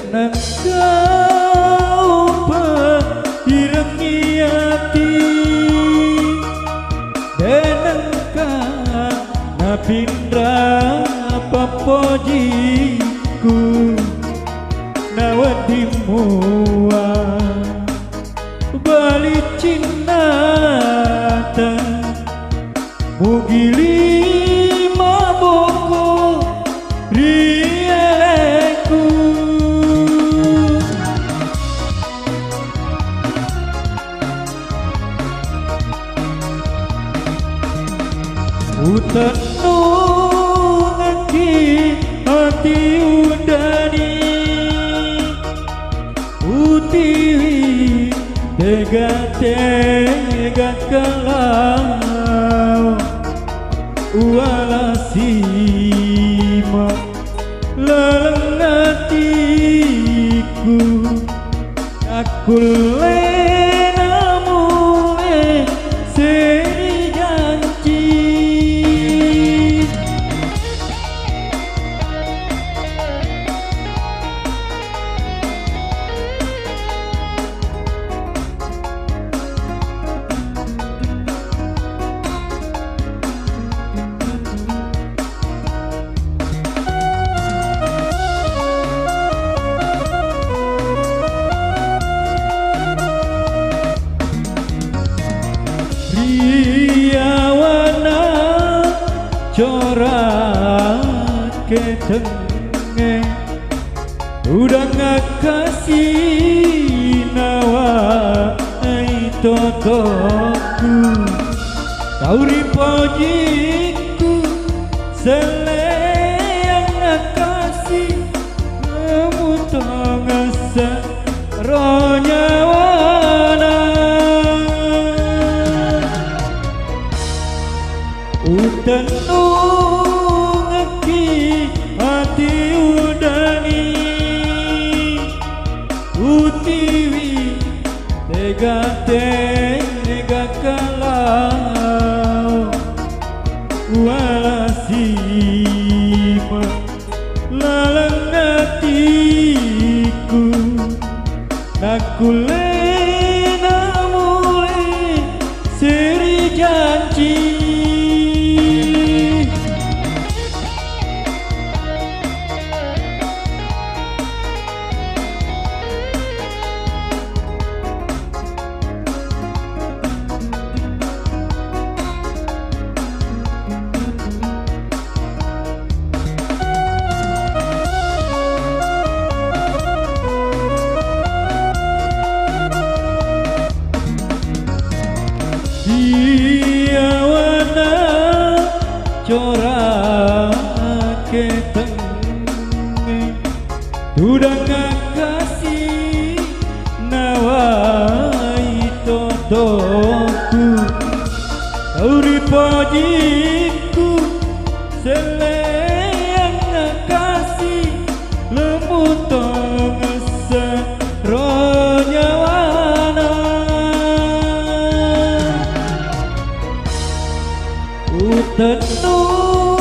Nang kau pengirangi hati denengkan napindra papojiku nawadimua balik cinta mugili maboko rieleku utanungaki hati undani utiwi tega-tega kalau walasima lelengatiku aku lena mule seri janji Riawana corak ketenge udah ngakasih nawa totoku kau ripojiku seleyang ngakasih kamu tongasa ronyawana utanungaki hati udani utiwi tega-tega kalau walasima lalangatiku nakulena mule seri janji Diawana corak ketenge udah ngakasih nawai totoku kau ripojiku seleyang ngakasih lembut tongasa ronyawana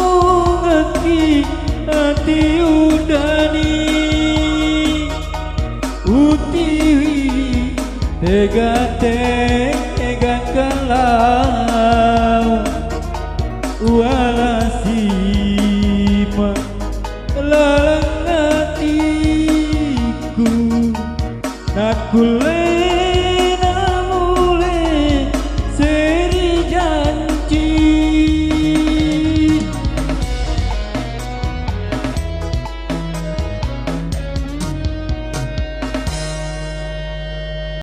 utanungaki hati udani utiwi tega-tega kalau